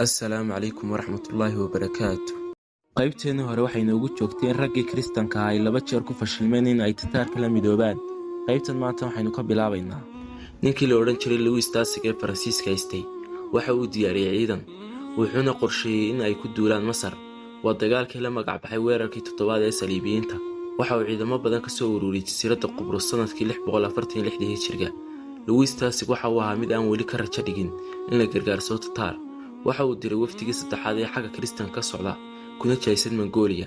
Assalaamu calaykum waraxmatullaahi wabarakaatu. qaybteennii hore waxay noogu joogteen raggii Kiristanka ah ay 2 jeer ku fashilmeen in ay Tataarka la midoobaan. qaybtan maanta waxaynu ka bilaabaynaa ninkii la odhan jiray Louis Tassig ee Faransiiska haystay waxa uu diyaariyey ciidan wuxuuna qorsheeyey in ay ku duulaan Masar. waa dagaalkii la magac baxay weerarkii 7aad ee Saliibiyiinta. waxa uu ciidamo badan ka soo ururiyey jasiiradda Qubrus sanadkii 646 hijriga. Louis Tassig waxa uu ahaa mid aan weli ka rajo dhigin in la gargaarsado Tataar. waxa uu diray wafdigii saddexaad ee xagga Kiristanka ka socda kuna jaysan Mongolia.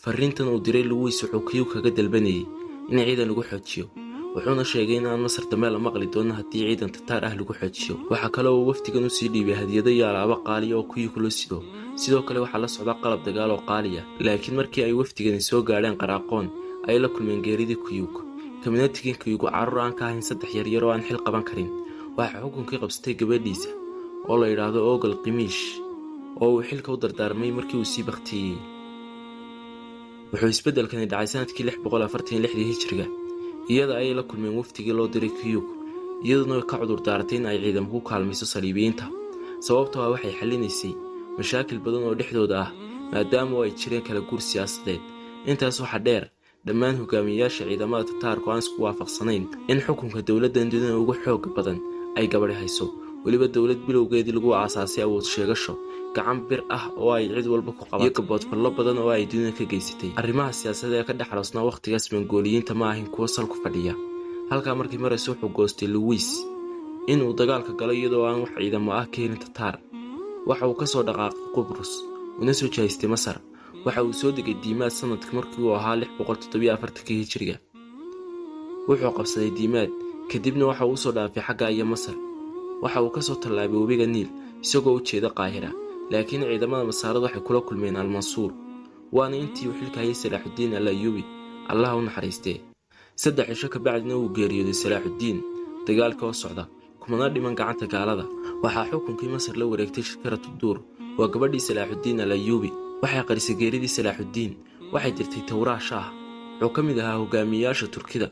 fariintan uu diray Louis wuxuu Kiyuw kaga dalbanayay in ciidan lagu xoojiyo, wuxuuna sheegay in aan Masar dambe la maqli doono haddii ciidan Tataar ah lagu xoojiyo. waxa kale oo wafdigan u sii dhiibay hadiyado iyo alaabo qaali oo Kiyuw loo sido. sidoo kale waxaa la socda qalab dagaal oo qaali ah. laakiin markii ay wafdigani soo gaadheen Qaraaqoon ay la kulmeen geeridii Kiyuw. kaminatigii Kiyuw carruur aan ka ahayn 3 yaryar oo aan xil qaban karin. waxa xukunkii qabsatay gabadhiisa oo la yiraahdo Ogal Qimish oo uu xilka u dardaarmay markii uu sii baktiyay. wuxuu isbedelkani dhacay sanadkii 646 hijriga iyada ay la kulmeen waftigii loo diray Kiyuw iyaduna ka cudur daartay in ay ciidan ku kaalmayso Saliibiyiinta. sababtoo ah waxay xallinaysay mashaakil badan oo dhexdooda ah maadaama ay jireen kala guur siyaasadeed. intaas waxa dheer dhammaan hogaamiyayaasha ciidamada Tataarku aan isku waafaqsanayn in xukunka dawladdan dunida ugu xoog badan ay gabadhi hayso. weliba dawlad bilowgeedii lagu aasaasay awood sheegasho gacan bir ah oo ay cid walba ku qabato iyo gaboodfallo badan oo ay dunida ka geysatay. arrimaha siyaasadeed ee ka dhaxloosnaa waqtigaas Mongooliyiinta ma ahin kuwo sal ku fadhiya. halkaa markii maraysa wuxuu goostay Louis inuu dagaalka galo iyadoo aan wax ciidamo ah keenin Tataar. waxa uu ka soo dhaqaaqay Qubrus una soo jeestay Masar. waxa uu soo degay Diimaad sanadkii markii uu ahaa 647 hijriga. wuxuu qabsaday Diimaad kadibna waxa uu soo dhaafay xagga iyo Masar. waxa uu ka soo tallaabay webiga Niil isagoo u jeeda Qaahira. laakiin ciidamada Masaarada waxay kula kulmeen Al-Mansuur waana intii uu xilka hayay Salaaxudiin Al-Ayyubi Allah u naxariistee. 3 cisho ka bacdina uu geeriyooday Salaaxudiin. dagaalka oo socda kumana dhiman gacanta gaalada. waxaa xukunkii Masar la wareegtay Shirkatu-Duur waa gabadhii Salaaxudiin Al-Ayyubi. waxay qarisay geeridii Salaaxudiin. waxay dirtay Tawraa Shaah wuxuu ka mid ahaa hogaamiyayaasha Turkida.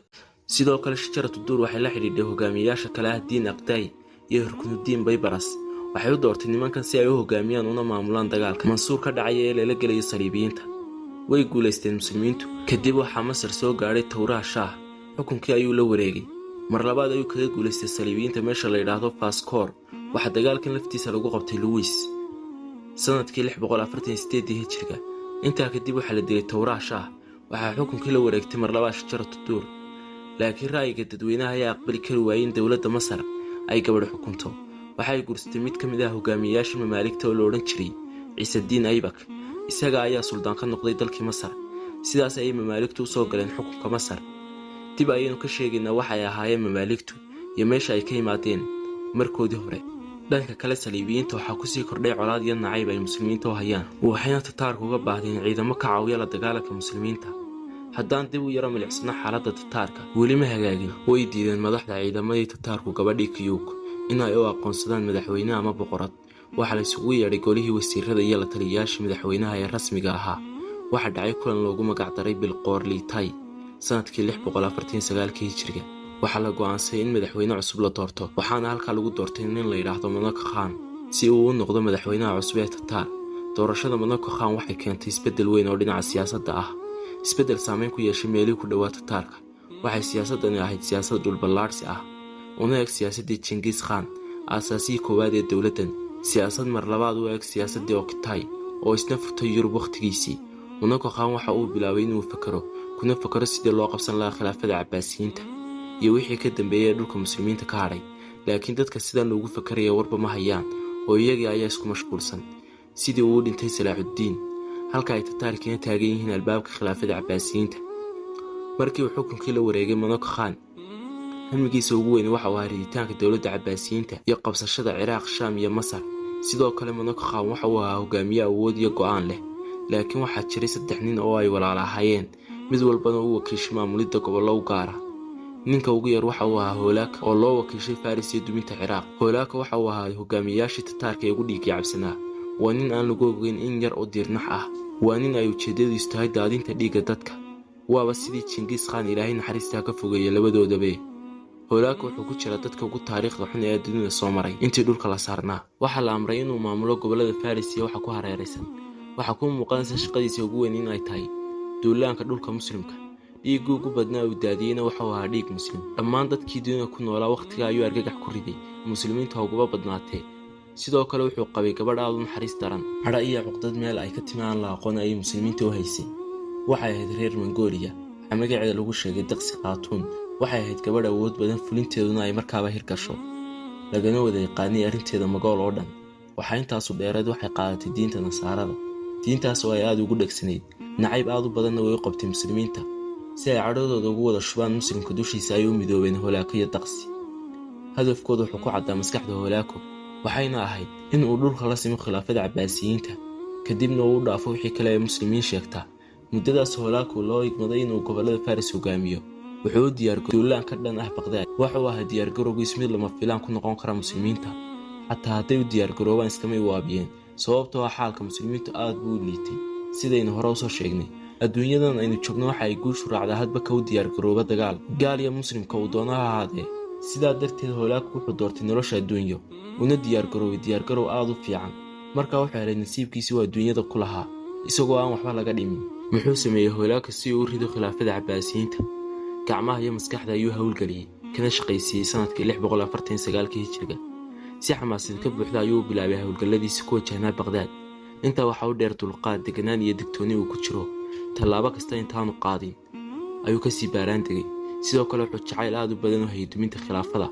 sidoo kale Shirkatu-Duur waxay la xidhiidhay hogaamiyayaasha kale ah Diin Aqday iyo Hurkunudiin Baybaras. waxay u doortay nimankan si ay u hogaamiyaan una maamulaan dagaalka Mansuur ka dhacay ee la gelayo Saliibiyiinta. way guuleysteen muslimiintu. kadib waxaa Masar soo gaadhay Tawraa Shaah. xukunkii ayuu la wareegay. mar labaad ayuu kaga guuleystay Saliibiyiinta meesha la yiraahdo Faskoor. waxa dagaalkan laftiisa lagu qabtay Louis sanadkii 648 hijriga. intaa kadib waxaa la dilay Tawraa Shaah. waxaa xukunkii la wareegtay mar labaad Shirkatu-Duur. laakiin ra'yiga dadweynaha ayaa aqbali kari waayay in dawladda Masar ay gabadh xukunto. waxay guursatay mid ka mid ah hogaamiyayaasha mamaaligta oo la odhan jiray Ciisadiin Aybak. isaga ayaa suldaan ka noqday dalkii Masar. sidaas ayay mamaaligtu u soo galeen xukunka Masar. dib ayaynu ka sheegaynaa waxay ahaayeen mamaaligtu iyo meesha ay ka yimaadeen markoodii hore. dhanka kale Saliibiyiinta waxaa ku sii kordhay colaad iyo nacayb ay muslimiinta u hayaan. waxayna Tataarku uga baahdeen ciidamo ka caawiya la dagaalanka muslimiinta. haddaan dib u yara milicsano xaaladda Tataarka weli ma hagaagin. way diideen madaxda ciidamadii Tataarku gabadhii Kiyuw in ay u aqoonsadaan madaxweyne ama boqorad. waxaa la isugu yeedhay golihii wasiirada iyo la taliyayaasha madaxweynaha ee rasmiga ahaa. waxaa dhacay kulan loogu magac daray Bilqoor-Liitay sanadkii 649 hijriga. waxaa la go'aansaday in madaxweyne cusub la doorto. waxaana halkaa lagu doortay nin la yidhaahdo Manako Khan si uu u noqdo madaxweynaha cusub ee Tataar. doorashada Manako Khan waxay keentay isbeddel weyn oo dhinaca siyaasadda ah. isbeddel saameyn ku yeeshay meelihii ku dhowaa Tataarka. waxay siyaasaddani ahayd siyaasad dhulballaadhsi ah una eg siyaasaddii Genghis Khan aasaasihii koowaad ee dawladdan. siyaasad mar labaad u eg siyaasaddii Oktay oo isna furtay Yurub waqtigiisii. Manako Khan waxa uu bilaabay inuu kuna fakaro sidii loo qabsan lahaa khilaafada Cabbaasiyiinta iyo wixii ka dambeeyay dhulka muslimiinta ka hadhay. laakiin dadka sidan loogu fakaraya warba ma hayaan oo iyagii ayaa isku mashquulsan sidii uu dhintay Salaaxudiin halka ay Tataarkiina taagan yihiin albaabka khilaafada Cabbaasiyiinta. markii uu xukunkii la wareegay Manako Khan hamigiisa ugu weyn waxa uu ahaa riditaanka dawladda Cabbaasiyiinta iyo qabsashada Ciraaq, Shaam iyo Masar. sidoo kale Manako Khan waxa uu ahaa hogaamiye awood iyo go'aan leh. laakiin waxaa jiray 3 nin oo ay walaal ahaayeen mid walbana uu wakiishay maamulidda gobollo u gaara. ninka ugu yar waxa uu ahaa Hoolaaka oo loo wakiishay Faris iyo duminta Ciraaq. Hoolaaka waxa uu ahaa hogaamiyayaashii Tataarka ee ugu dhiigii cabsanaa. waa nin aan lagu ogeyn in yar oo diirnax ah. waa nin ay ujeedadiisu tahay daadinta dhiigga dadka. waaba sidii Genghis Khan Ilaahay naxariistaa ka fogeeyay labadoodaba. Holaku wuxuu ku jira dadka ugu taariikhda xun ee dunida soo maray intii dhulka la saarnaa. Waxaa la amray inuu maamulo gobollada Faris iyo waxa ku hareeraysan. Waxaa ku muuqanaysa shaqadiisa ugu weyn in ay tahay duulaanka dhulka muslimka. dhiiggu ugu badnaa uu daadiyeyna wuxuu ahaa dhiig muslim. Dhammaan dadkii dunida ku noolaa waqtiga ayuu argagax ku riday, muslimiinta uguba badnaatee. sidoo kale wuxuu qabay gabadh aad u naxariis daran, cadho iyo cuqdad meel ay ka timi aan la aqoon ayay muslimiinta u haysay. waxay ahayd reer Mongolia, waxaa magaceeda lagu sheegay Daqsi Khatun. waxay ahayd gabadh awood badan, fulinteeduna ay markaaba hirgasho, lagana wada yaqaanay arrinteeda Mogool oo dhan. waxaa intaasu dheereed waxay qaadatay diinta Nasaarada, diintaas oo ay aad ugu dhegsanayd, nacayb aad u badanna way u qabtay muslimiinta. si ay cadhadooda ugu wada shubaan muslimka dushiisa ay u midoobeen Holaku iyo Daqsi. hadafkooda wuxuu ku caddaa maskaxda Holaku, waxayna ahayd in uu dhulka la simo khilaafada Cabbaasiyiinta, kadibna uu u dhaafo wixii kale ee muslimiin sheegta. muddadaas Holaku loo igmaday inuu gobollada Faris hogaamiyo. wuxuu u diyaargaroway duulaan ka dhan ah Baqdaad. wuxuu ahaa diyaargarowgiis mid lama filaan ku noqon kara muslimiinta. xataa hadday u diyaargaroobaan iskamay waabiyeen, sababtoo ah xaalka muslimiintu aad buu u liitay. sidaynu hore usoo sheegnay, adduunyadan aynu joogno waxa ay guushu raacdaa hadba ka u diyaargarooba dagaal, gaal iyo muslimka uu doono ha ahaadee. sidaa darteed Holaku wuxuu doortay nolosha adduunyo, una diyaargaroobay diyaargarow aad u fiican. markaa wuxuu helay nasiibkiisii uu adduunyada ku lahaa, isagoo aan waxba laga dhimin. muxuu sameeyey Holaku si uu u rido khilaafada Cabbaasiyiinta? gacmaha iyo maskaxda ayuu hawlgeliyey, kana shaqaysiiyey sanadkii 649 hijriga. si xamaasad ka buuxda ayuu u bilaabay hawlgalladiisa ku wajahnaa Baqdaad. intaa waxaa u dheer dulqaad, deganaan iyo digtooni uu ku jiro. tallaabo kasta intaanu qaadin ayuu kasii baaraan degay. sidoo kale wuxuu jacayl aad u badan u hayay duminta khilaafada,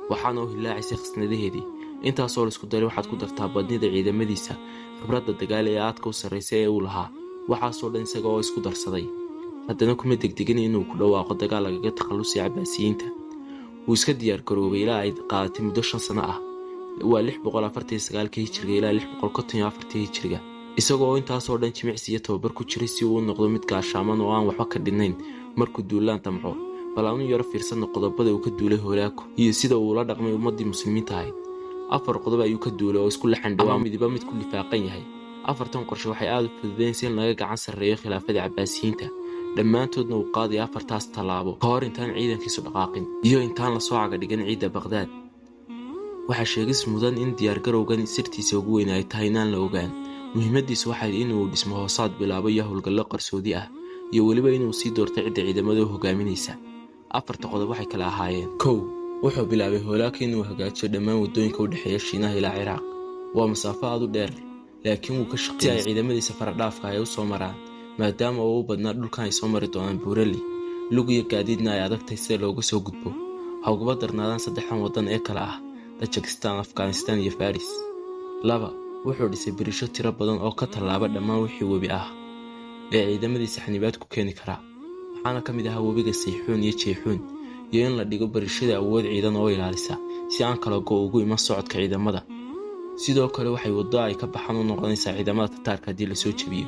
waxaana u hilaacisay khasnadaheedii. intaasoo la isku daray waxaad ku dartaa badnida ciidamadiisa, khibradda dagaal ee aadka u sarraysa ee uu lahaa. waxaasoo dhan isaga oo isku darsaday, haddana kuma degdegin inuu ku dhawaaqo dagaal lagaga takhallusay Cabbaasiyiinta. wuu iska diyaargaroobay ilaa ay qaadatay muddo 5 sano ah, waa 649 hijriga ilaa 654 hijriga, isagoo intaasoo dhan jimicsi iyo tababar ku jiray si uu u noqdo mid gaashaaman oo aan waxba ka dhinnayn markuu duulaan damco. bal aanu yaro fiirsanno qodobada uu ka duulay Holaku iyo sida uu la dhaqmay ummaddii muslimiinta ahayd. 4 qodob ayuu ka duulay oo isku laxandhawaa, midiba mid ku lifaaqan yahay. 4tan qorshe waxay aad u fududeynayeen in laga gacan sarreeyo khilaafada Cabbaasiyiinta, dhammaantoodna uu qaaday 4taas tallaabo ka hor intaan ciidankiisu dhaqaaqin iyo intaan la soo caga dhigan ciidda Baqdaad. waxaa sheegis mudan in diyaargarowgan sirtiisa ugu weyn ay tahay inaan la ogaan. muhiimadiisu waxay inuu dhismo hoosaad bilaabo iyo howlgallo qarsoodi ah, iyo weliba inuu sii doorto cidda ciidamada hogaaminaysa. 4ta qodob waxay kala ahaayeen: 1. wuxuu bilaabay Holaku inuu hagaajiyo dhammaan wadooyinka u dhexeeya Shiinaha ilaa Ciraaq. waa masaafo aad u dheer, laakiin wuu ka shaqeeyay si ay ciidamadiisa faradhaafka ay u soo maraan, maadaama uu u badnaa dhulkan ay soo mari doonaan buuraley, lug iyo gaadiidna ay adagtahay sida looga soo gudbo. ha uguba darnaadaan 3 waddan ee kale ah Tajikistan, Afghanistan iyo Faris. 2. wuxuu dhisay birisho tiro badan oo ka tallaaba dhammaan wixii webi ah ee ciidamadiisa xanibaad ku keeni kara, waxaana ka mid ahaa webiga Sayxuun iyo Jeyxuun, iyo in la dhigo barishada awood ciidan oo ilaalisa si aan kala go ugu iman socodka ciidamada. sidoo kale waxay waddo ay ka baxaan u noqonaysaa ciidamada Tataarka haddii la soo jebiyo.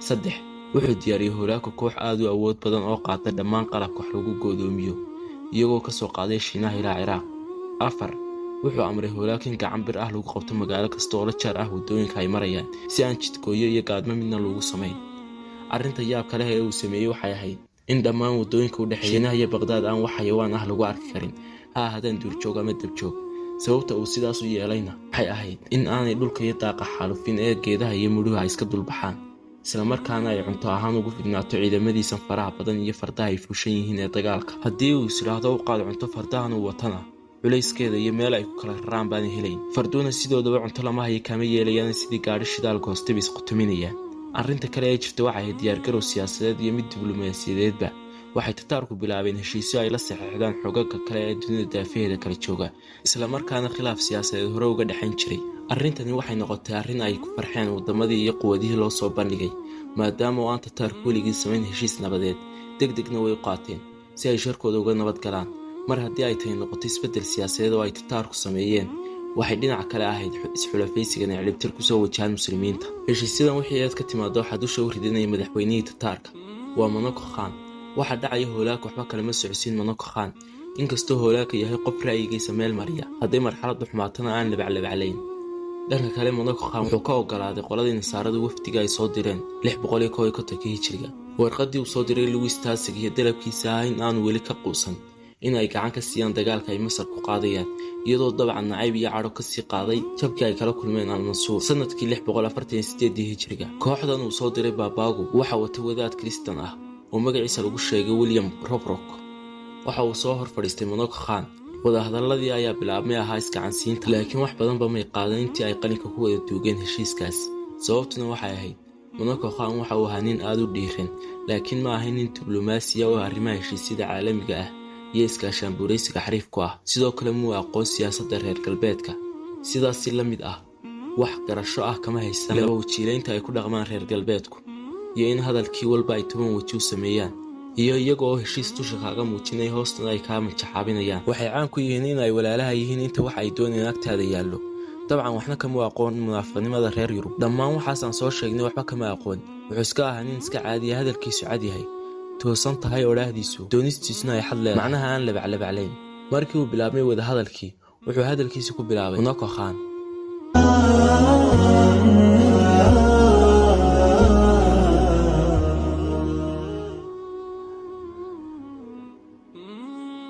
3. wuxuu diyaariyey Holaku koox aad u awood badan oo qaata dhammaan qalabka wax lagu go'doomiyo, iyagoo ka soo qaaday Shiinaha ilaa Ciraaq. 4. wuxuu amray Holaku in gacan bir ah lagu qabto magaalo kasta oo la jaar ah wadooyinka ay marayaan, si aan jidkooyo iyo gaadmo midna loogu samayn. arrinta yaabka leh ee uu sameeyey waxay ahayd in dhammaan wadooyinka u dhexeeya Shiinaha iyo Baqdaad aan wax xayawaan ah lagu arki karin, ha ahaadaan duurjoog ama dabjoog. sababta uu sidaas u yeelayna waxay ahayd in aanay dhulka iyo daaqa xaalufin ee geedaha iyo midhuhu ay iska dulbaxaan, isla markaana ay cunto ahaan ugu fidnaato ciidamadiisa faraha badan iyo fardaha ay fuushan yihiin ee dagaalka. haddii uu isiraahdo u qaad cunto fardahan uu watana, culayskeeda iyo meel ay ku kala raraan baana helayn. farduuna sidoodaba cunto lama hayo kama yeelayaan, sidii gaadhi shidaal goostay bay isqutuminayaan. arrinta kale ee jirta waxay ahayd diyaargarow siyaasadeed iyo mid diblomaasiyadeedba. waxay Tataarku bilaabeen heshiisyo ay la saxeexdaan xoogagga kale ee dunida daafaheeda kala jooga, isla markaana khilaaf siyaasadeed hore uga dhexayn jiray. arrintani waxay noqotay arrin ay ku farxeen waddamadii iyo quwadihii loo soo bandhigay, maadaama oo aan Tataarku weligii samayn heshiis nabadeed. degdegna way u qaateen si ay sharkooda uga nabad galaan. mar haddii ay tahay noqoto isbeddel siyaasadeed oo ay Tataarku sameeyeen, waxay dhinaca kale ahayd isxulafaysigan ee ciribtir kusoo wajahaan muslimiinta. heshiisyadan wixii aad ka timaado waxaa dusha u ridinaya madaxweynihii Tataarka, waa Manako Khan. waxaa dhacaya Holaku waxba kalama socodsiin Manako Khan, inkastoo Holaku yahay qof ra'yigiisa meel mariya, hadday marxaladdu xumaatana aan labaclabaclayn. dhanka kale Manako Khan wuxuu ka ogolaaday qoladii Nasaaradu wafdiga ay soo direen 651 hijriga. warqaddii uu soo diray Louis Tassig iyo dalabkiisa ah in aanu weli ka quusan in ay gacan ka siiyaan dagaalka ay Masar ku qaadayaan, iyadoo dabcan nacayb iyo cadho kasii qaaday jabkii ay kala kulmeen Al-Mansuur sanadkii 648 hijriga. Kooxdan uu soo diray Baabaagu waxa wata wadaad Kristan ah oo magaciisa lagu sheegay William Robrok. Waxa uu soo hor fadhiistay Monaco Khan. Wadahadaladii ayaa bilaabmay ahaa iskacansiinta, laakiin wax badanba may qaadan intii ay qalinka ku wada duugeen heshiiskaas. Sababtuna waxay ahayd Monaco Khan waxa uu ahaa nin aad u dhiiran, laakiin ma ahayn nin diblomaasiya oo arrimaha heshiisyada caalamiga ah iyo iskaashaanbuuraysiga xariif ku ah. Sidoo kale muu aqoon siyaasadda reer galbeedka, sidaas si la mid ah wax garasho ah kama haysan laba wajiilaynta ay ku dhaqmaan reer galbeedku, iyo in hadalkii walba ay 10 waji u sameeyaan, iyo iyaga oo heshiis dusha kaaga muujinay hoostana ay kaa majaxaabinayaan. Waxay caan ku yihiin in ay walaalaha yihiin inta wax ay doonayaan agtaada yaallo. dabcan waxna kama aqoon munaafiqnimada reer Yurub. Dhammaan waxaasaan soo sheegnay waxba kama aqoon. Wuxuu iska ahaa nin iska caadiya, hadalkiisu cad yahay, toosan tahay oo dhaahdiisu doonistiisuna ay xad leedahay, macnaha aan labaclabaclayn. Markii uu bilaabmay wada hadalkii, wuxuu hadalkiisa ku bilaabay Monaco Khan.